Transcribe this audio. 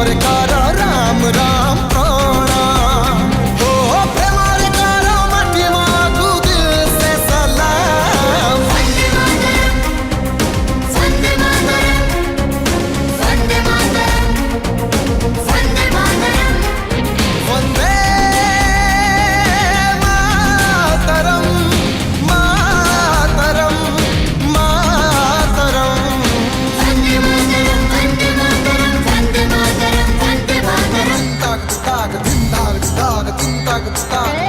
मोरे करो राम राम प्रणाम। ओ प्रेमोरे करो माटी मातु दिल से सलाम। वंदे मातरम, वंदे मातरम, वंदे मातरम, वंदे मातरम। वंदे मातरम मातरम मातरम। वंदे मातरम, वंदे मातरम, वंदे मातरम, वंदे मातरम। ताक ताक दिन ताक ताक दिन ताक ताक।